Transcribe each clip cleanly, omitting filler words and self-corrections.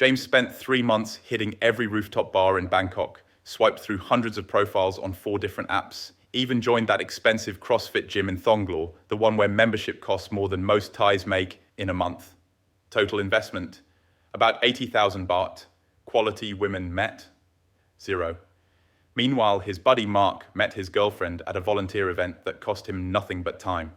James spent 3 months hitting every rooftop bar in Bangkok, swiped through hundreds of profiles on 4 different apps, even joined that expensive CrossFit gym in Thonglor, the one where membership costs more than most Thais make in a month. Total investment, about 80,000 baht. Quality women met, 0. Meanwhile, his buddy Mark met his girlfriend at a volunteer event that cost him nothing but time.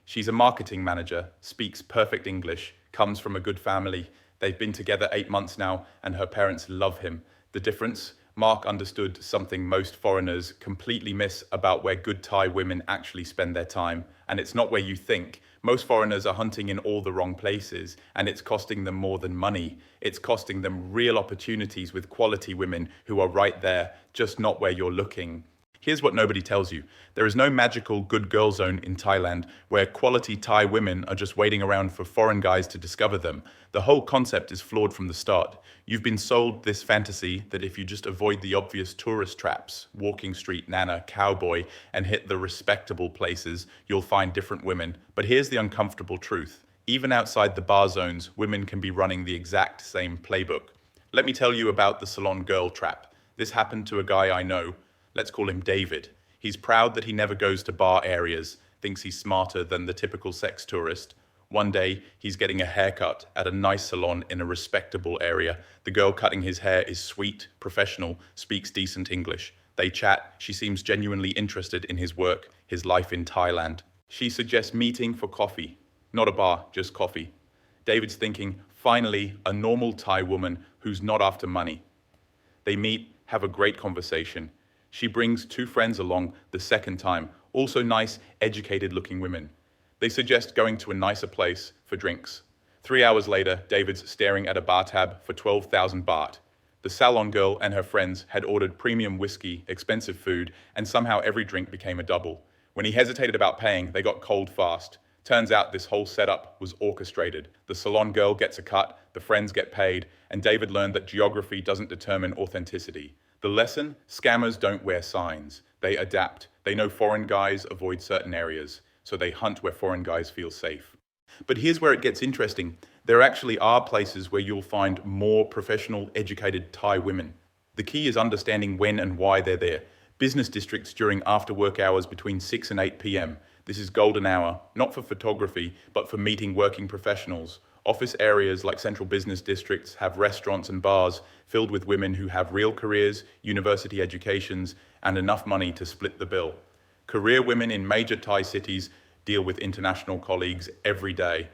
She's a marketing manager, speaks perfect English, comes from a good family. They've been together 8 months now, and her parents love him. The difference? Mark understood something most foreigners completely miss about where good Thai women actually spend their time. And it's not where you think. Most foreigners are hunting in all the wrong places, and it's costing them more than money. It's costing them real opportunities with quality women who are right there, just not where you're looking. Here's what nobody tells you. There is no magical good girl zone in Thailand where quality Thai women are just waiting around for foreign guys to discover them. The whole concept is flawed from the start. You've been sold this fantasy that if you just avoid the obvious tourist traps, walking street, nana, cowboy, and hit the respectable places, you'll find different women. But here's the uncomfortable truth. Even outside the bar zones, women can be running the exact same playbook. Let me tell you about the salon girl trap. This happened to a guy I know. Let's call him David. He's proud that he never goes to bar areas, thinks he's smarter than the typical sex tourist. One day, he's getting a haircut at a nice salon in a respectable area. The girl cutting his hair is sweet, professional, speaks decent English. They chat. She seems genuinely interested in his work, his life in Thailand. She suggests meeting for coffee. Not a bar, just coffee. David's thinking, finally, a normal Thai woman who's not after money. They meet, have a great conversation. She brings 2 friends along the second time, also nice, educated-looking women. They suggest going to a nicer place for drinks. 3 hours later, David's staring at a bar tab for 12,000 baht. The salon girl and her friends had ordered premium whiskey, expensive food, and somehow every drink became a double. When he hesitated about paying, they got cold fast. Turns out this whole setup was orchestrated. The salon girl gets a cut, the friends get paid, and David learned that geography doesn't determine authenticity. The lesson? Scammers don't wear signs. They adapt. They know foreign guys avoid certain areas, so they hunt where foreign guys feel safe. But here's where it gets interesting. There actually are places where you'll find more professional, educated Thai women. The key is understanding when and why they're there. Business districts during after-work hours between 6 and 8 p.m. This is golden hour, not for photography, but for meeting working professionals. Office areas like central business districts have restaurants and bars filled with women who have real careers, university educations, and enough money to split the bill. Career women in major Thai cities deal with international colleagues every day.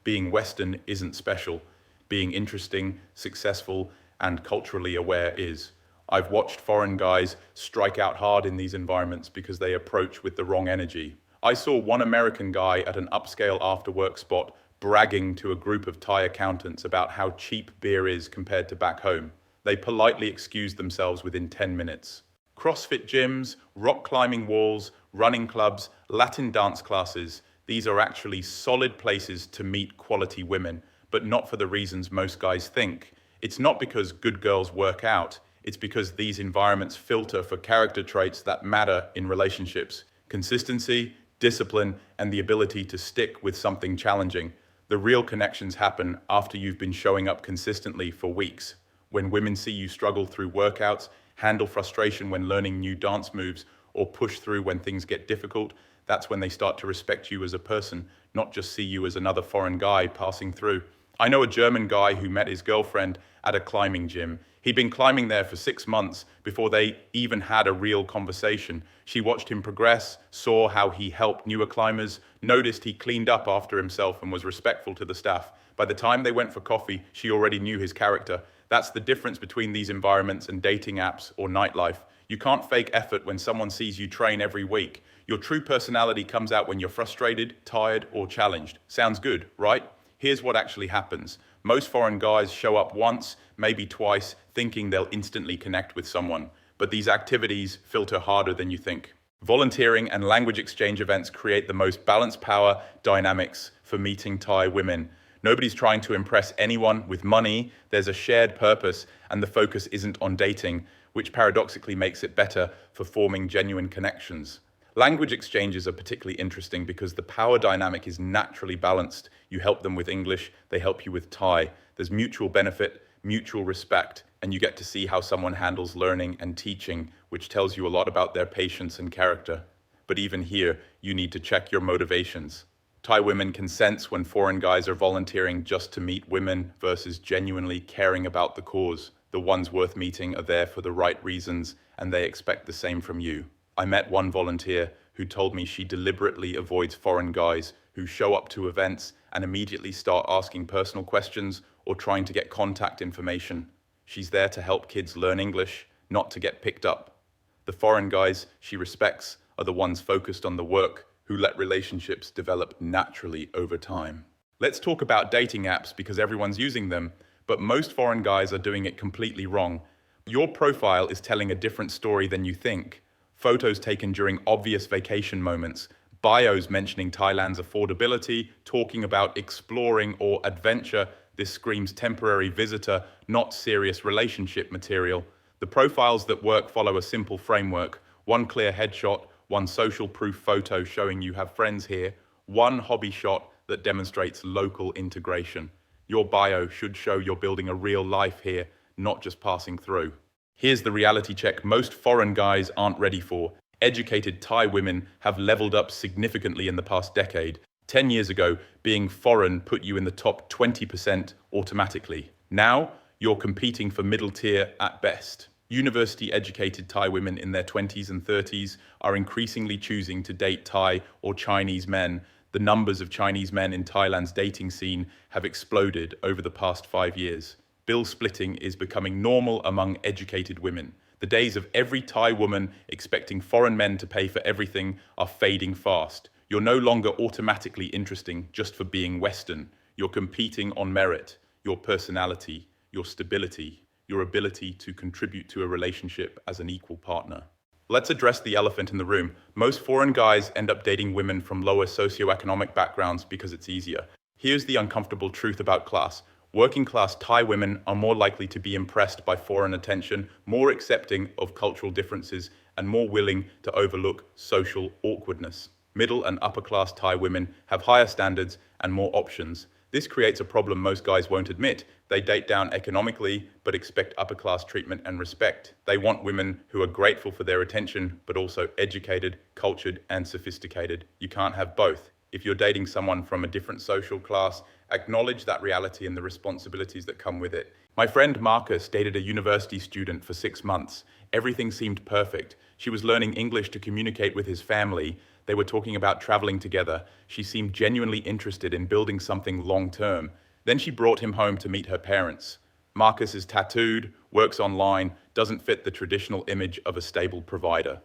Being Western isn't special. Being interesting, successful, and culturally aware is. I've watched foreign guys strike out hard in these environments because they approach with the wrong energy. I saw one American guy at an upscale after-work spot bragging to a group of Thai accountants about how cheap beer is compared to back home. They politely excused themselves within 10 minutes. CrossFit gyms, rock climbing walls, running clubs, Latin dance classes, these are actually solid places to meet quality women, but not for the reasons most guys think. It's not because good girls work out, it's because these environments filter for character traits that matter in relationships. Consistency, discipline, and the ability to stick with something challenging. The real connections happen after you've been showing up consistently for weeks. When women see you struggle through workouts, handle frustration when learning new dance moves, or push through when things get difficult, that's when they start to respect you as a person, not just see you as another foreign guy passing through. I know a German guy who met his girlfriend at a climbing gym. He'd been climbing there for 6 months before they even had a real conversation. She watched him progress, saw how he helped newer climbers, noticed he cleaned up after himself and was respectful to the staff. By the time they went for coffee, she already knew his character. That's the difference between these environments and dating apps or nightlife. You can't fake effort when someone sees you train every week. Your true personality comes out when you're frustrated, tired, or challenged. Sounds good, right? Here's what actually happens. Most foreign guys show up once, maybe twice, thinking they'll instantly connect with someone. But these activities filter harder than you think. Volunteering and language exchange events create the most balanced power dynamics for meeting Thai women. Nobody's trying to impress anyone with money. There's a shared purpose, and the focus isn't on dating, which paradoxically makes it better for forming genuine connections. Language exchanges are particularly interesting because the power dynamic is naturally balanced. You help them with English, they help you with Thai. There's mutual benefit mutual respect, and you get to see how someone handles learning and teaching, which tells you a lot about their patience and character. But even here, you need to check your motivations. Thai women can sense when foreign guys are volunteering just to meet women versus genuinely caring about the cause. The ones worth meeting are there for the right reasons, and they expect the same from you. I met one volunteer who told me she deliberately avoids foreign guys who show up to events and immediately start asking personal questions or trying to get contact information. She's there to help kids learn English, not to get picked up. The foreign guys she respects are the ones focused on the work, who let relationships develop naturally over time. Let's talk about dating apps because everyone's using them, but most foreign guys are doing it completely wrong. Your profile is telling a different story than you think. Photos taken during obvious vacation moments, bios mentioning Thailand's affordability, talking about exploring or adventure. This screams temporary visitor, not serious relationship material. The profiles that work follow a simple framework: one clear headshot, one social proof photo showing you have friends here, one hobby shot that demonstrates local integration. Your bio should show you're building a real life here, not just passing through. Here's the reality check most foreign guys aren't ready for. Educated Thai women have leveled up significantly in the past decade. 10 years ago, being foreign put you in the top 20% automatically. Now, you're competing for middle tier at best. University-educated Thai women in their 20s and 30s are increasingly choosing to date Thai or Chinese men. The numbers of Chinese men in Thailand's dating scene have exploded over the past 5 years. Bill splitting is becoming normal among educated women. The days of every Thai woman expecting foreign men to pay for everything are fading fast. You're no longer automatically interesting just for being Western. You're competing on merit, your personality, your stability, your ability to contribute to a relationship as an equal partner. Let's address the elephant in the room. Most foreign guys end up dating women from lower socioeconomic backgrounds because it's easier. Here's the uncomfortable truth about class. Working class Thai women are more likely to be impressed by foreign attention, more accepting of cultural differences, and more willing to overlook social awkwardness. Middle and upper class Thai women have higher standards and more options. This creates a problem most guys won't admit. They date down economically, but expect upper-class treatment and respect. They want women who are grateful for their attention, but also educated, cultured, and sophisticated. You can't have both. If you're dating someone from a different social class, acknowledge that reality and the responsibilities that come with it. My friend Marcus dated a university student for 6 months. Everything seemed perfect. She was learning English to communicate with his family. They were talking about traveling together. She seemed genuinely interested in building something long-term. Then she brought him home to meet her parents. Marcus is tattooed, works online, doesn't fit the traditional image of a stable provider.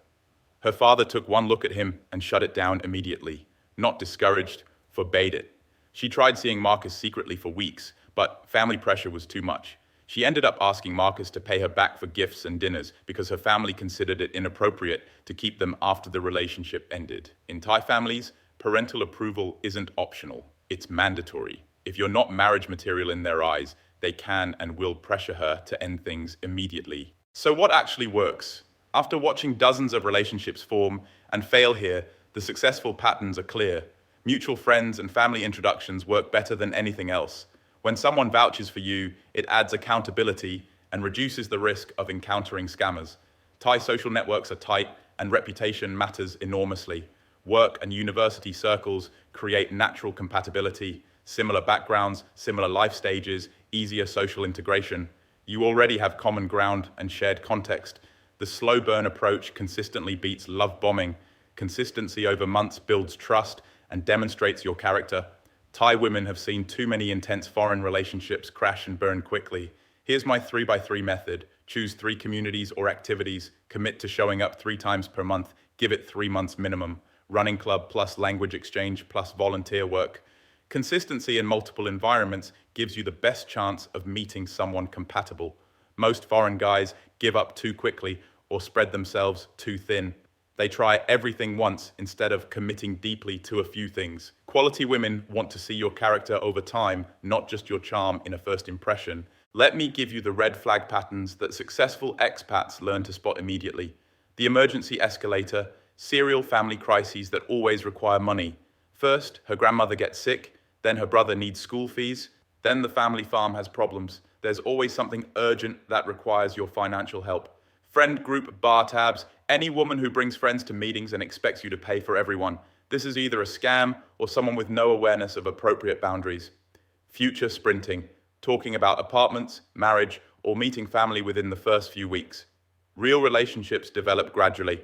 Her father took one look at him and shut it down immediately. Not discouraged, forbade it. She tried seeing Marcus secretly for weeks, but family pressure was too much. She ended up asking Marcus to pay her back for gifts and dinners because her family considered it inappropriate to keep them after the relationship ended. In Thai families, parental approval isn't optional, it's mandatory. If you're not marriage material in their eyes, they can and will pressure her to end things immediately. So what actually works? After watching dozens of relationships form and fail here, the successful patterns are clear. Mutual friends and family introductions work better than anything else. When someone vouches for you, it adds accountability and reduces the risk of encountering scammers. Thai social networks are tight and reputation matters enormously. Work and university circles create natural compatibility, similar backgrounds, similar life stages, easier social integration. You already have common ground and shared context. The slow burn approach consistently beats love bombing. Consistency over months builds trust and demonstrates your character. Thai women have seen too many intense foreign relationships crash and burn quickly. Here's my 3x3 method. Choose 3 communities or activities, commit to showing up 3 times per month, give it 3 months minimum. Running club plus language exchange plus volunteer work. Consistency in multiple environments gives you the best chance of meeting someone compatible. Most foreign guys give up too quickly or spread themselves too thin. They try everything once instead of committing deeply to a few things. Quality women want to see your character over time, not just your charm in a first impression. Let me give you the red flag patterns that successful expats learn to spot immediately. The emergency escalator, serial family crises that always require money. First, her grandmother gets sick, then her brother needs school fees, then the family farm has problems. There's always something urgent that requires your financial help. Friend group bar tabs, any woman who brings friends to meetings and expects you to pay for everyone. This is either a scam or someone with no awareness of appropriate boundaries. Future sprinting, talking about apartments, marriage, or meeting family within the first few weeks. Real relationships develop gradually.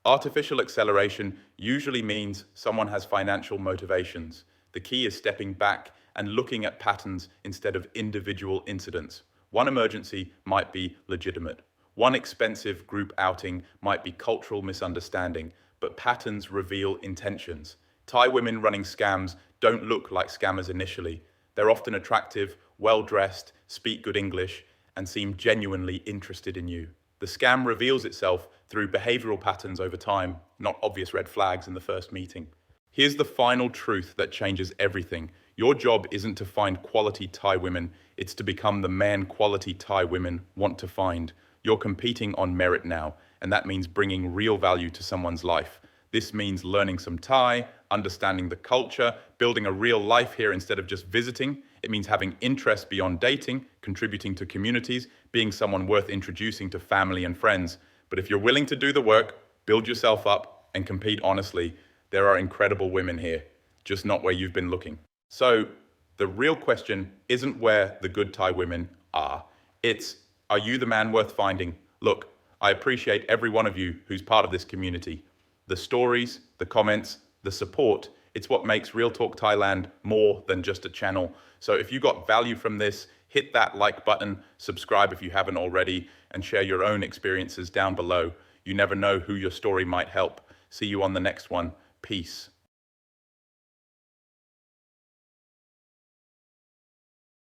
Artificial acceleration usually means someone has financial motivations. The key is stepping back and looking at patterns instead of individual incidents. One emergency might be legitimate. One expensive group outing might be cultural misunderstanding, but patterns reveal intentions. Thai women running scams don't look like scammers initially. They're often attractive, well-dressed, speak good English, and seem genuinely interested in you. The scam reveals itself through behavioral patterns over time, not obvious red flags in the first meeting. Here's the final truth that changes everything. Your job isn't to find quality Thai women, it's to become the man quality Thai women want to find. You're competing on merit now, and that means bringing real value to someone's life. This means learning some Thai, understanding the culture, building a real life here instead of just visiting. It means having interest beyond dating, contributing to communities, being someone worth introducing to family and friends. But if you're willing to do the work, build yourself up, and compete honestly, there are incredible women here, just not where you've been looking. So the real question isn't where the good Thai women are. It's, are you the man worth finding? Look, I appreciate every one of you who's part of this community. The stories, the comments, the support, it's what makes Real Talk Thailand more than just a channel. So if you got value from this, hit that like button, subscribe if you haven't already, and share your own experiences down below. You never know who your story might help. See you on the next one. Peace.